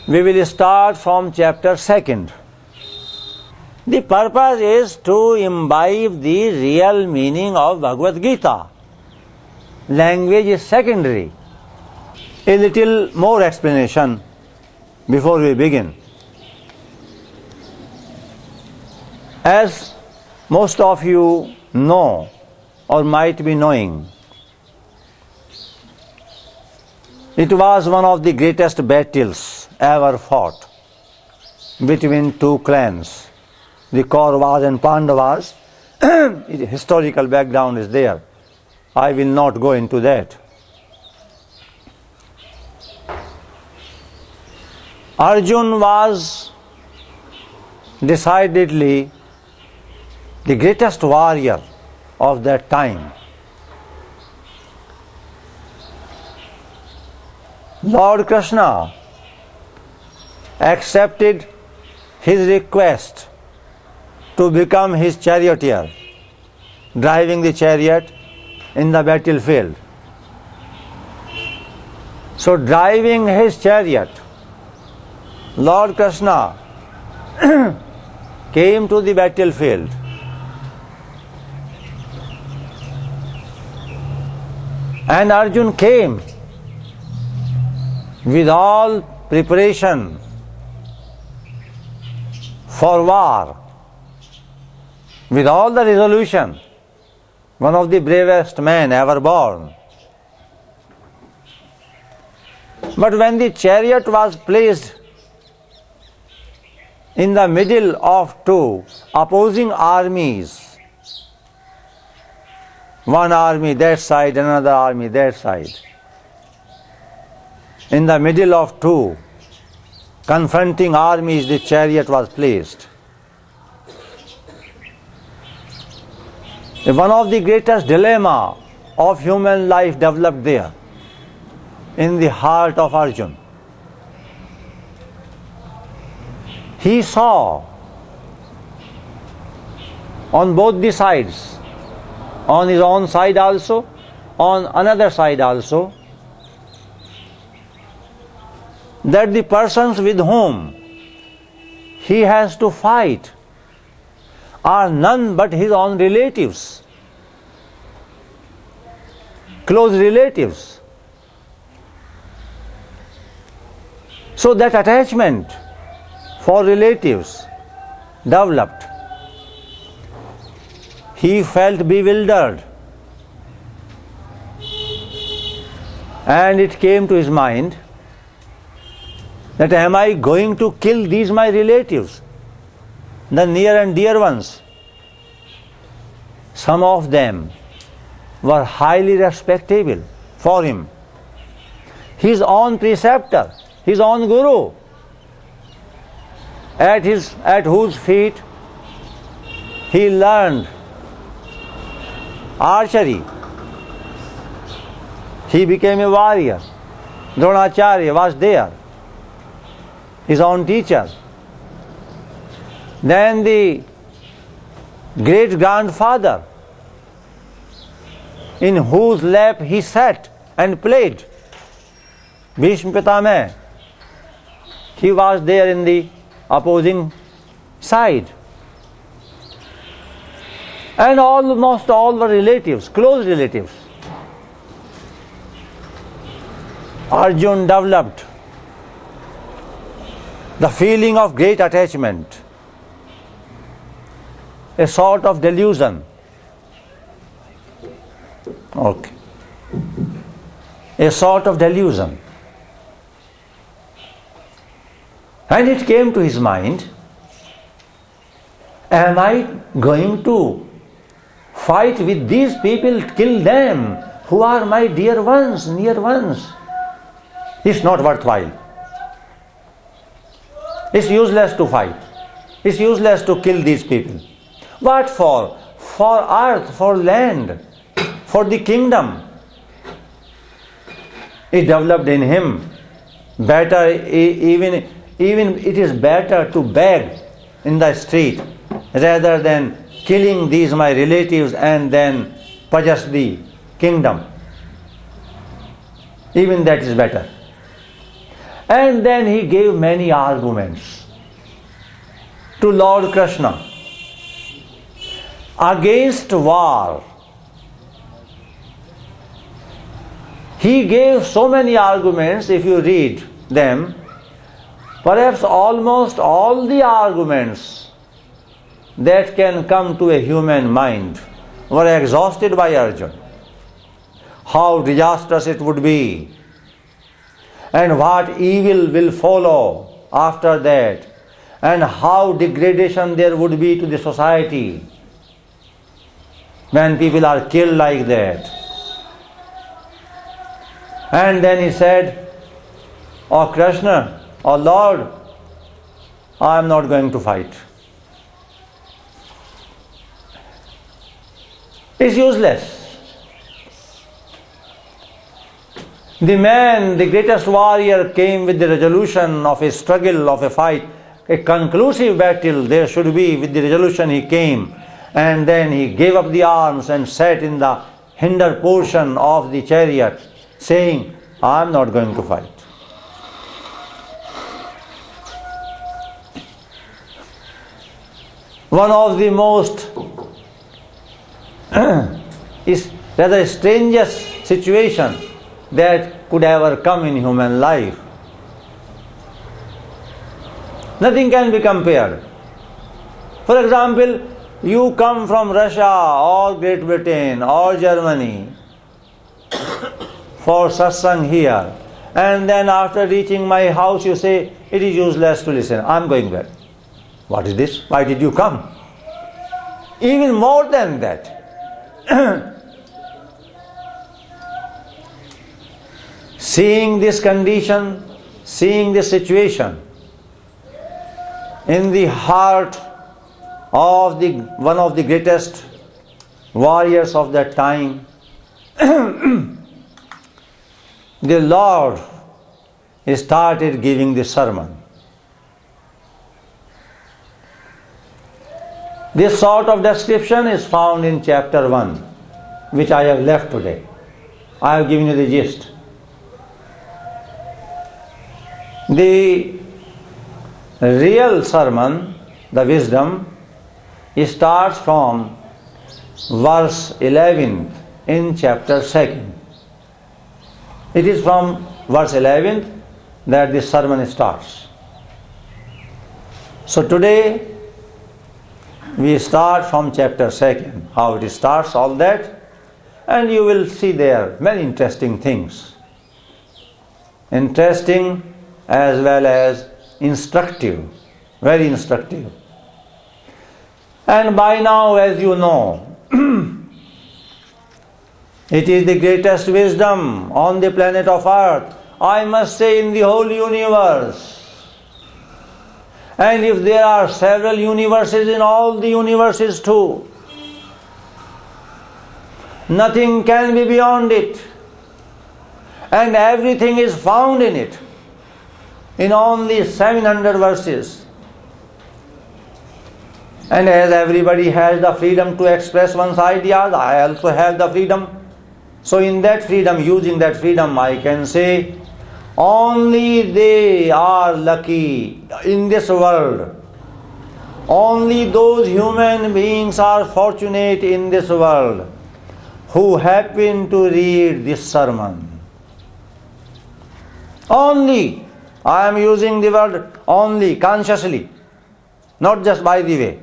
We will start from chapter 2. The purpose is to imbibe the real meaning of Bhagavad Gita. Language is secondary. A little more explanation before we begin. As most of you know or might be knowing, it was one of the greatest battles ever fought between two clans, the Kauravas and Pandavas. Historical background is there. I will not go into that. Arjun was decidedly the greatest warrior of that time. Lord Krishna accepted his request to become his charioteer, driving the chariot in the battlefield. So, driving his chariot, Lord Krishna came to the battlefield. And Arjun came with all preparation for war, with all the resolution, one of the bravest men ever born. But when the chariot was placed in the middle of two opposing armies, one army that side, another army that side, in the middle of two confronting armies, the chariot was placed. One of the greatest dilemma of human life developed there in the heart of Arjun. He saw on both the sides, on his own side also, on another side also, that the persons with whom he has to fight are none but his own relatives, close relatives. So that attachment for relatives developed. He felt bewildered, and it came to his mind that am I going to kill these my relatives, the near and dear ones? Some of them were highly respectable for him. His own preceptor, his own guru, at whose feet he learned archery. He became a warrior. Dronacharya was there, his own teacher. Then the great grandfather, in whose lap he sat and played, Bhishma Pitamah, he was there in the opposing side. And almost all were relatives, close relatives. Arjun developed the feeling of great attachment, a sort of delusion. Okay. A sort of delusion. And it came to his mind, am I going to fight with these people, kill them, who are my dear ones, near ones? It's not worthwhile. It's useless to fight. It's useless to kill these people. What for? For earth, for land, for the kingdom. It developed in him. Better, even it is better to beg in the street rather than killing these my relatives and then possess the kingdom. Even that is better. And then he gave many arguments to Lord Krishna against war. He gave so many arguments, if you read them, perhaps almost all the arguments that can come to a human mind were exhausted by Arjun. How disastrous it would be, and what evil will follow after that, and how degradation there would be to the society when people are killed like that. And then he said, "Oh Krishna, oh Lord, I am not going to fight. It's useless. The man, the greatest warrior, came with the resolution of a struggle, of a fight, a conclusive battle there should be. With the resolution he came, and then he gave up the arms and sat in the hinder portion of the chariot, saying, I am not going to fight. One of the most is rather strangest situation that could ever come in human life. Nothing can be compared. For example, you come from Russia or Great Britain or Germany for satsang here, and then after reaching my house you say, it is useless to listen, I am going back. What is this? Why did you come? Even more than that, seeing this condition, seeing this situation in the heart of one of the greatest warriors of that time, the Lord started giving the sermon. This sort of description is found in chapter 1, which I have left today. I have given you the gist. The real sermon, the wisdom, starts from verse 11 in chapter 2. It is from verse 11 that this sermon starts. So today we start from chapter 2, how it starts, all that, and you will see there many interesting things. Interesting as well as instructive, very instructive. And by now, as you know, it is the greatest wisdom on the planet of Earth, I must say in the whole universe. And if there are several universes, in all the universes too, nothing can be beyond it, and everything is found in it, in only 700 verses. And as everybody has the freedom to express one's ideas, I also have the freedom. So in that freedom, using that freedom, I can say, only they are lucky in this world. Only those human beings are fortunate in this world who happen to read this sermon. Only, I am using the word only consciously, not just by the way.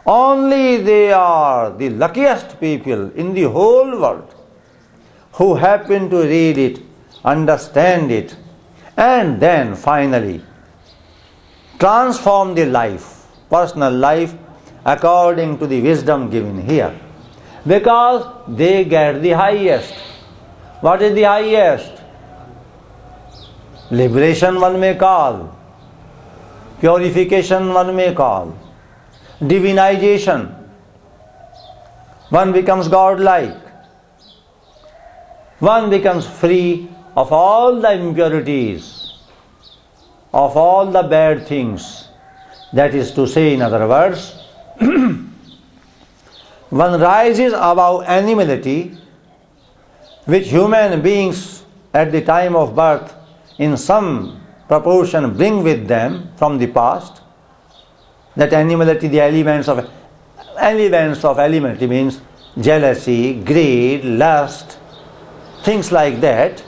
Only they are the luckiest people in the whole world who happen to read it, understand it, and then finally transform their life, personal life, according to the wisdom given here. Because they get the highest. What is the highest? Liberation one may call, purification one may call, divinization. One becomes godlike. One becomes free of all the impurities, of all the bad things. That is to say, in other words, one rises above animality, which human beings at the time of birth in some proportion bring with them from the past. That animality, the elements of animality means jealousy, greed, lust, things like that.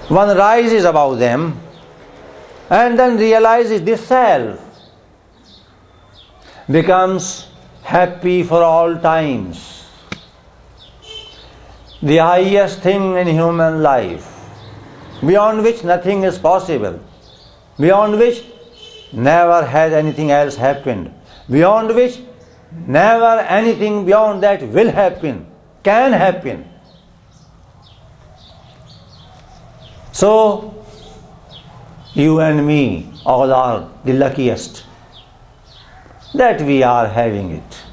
One rises above them and then realizes this self becomes happy for all times. The highest thing in human life, beyond which nothing is possible, beyond which never has anything else happened, beyond which never anything beyond that will happen, can happen. So, you and me all are the luckiest that we are having it.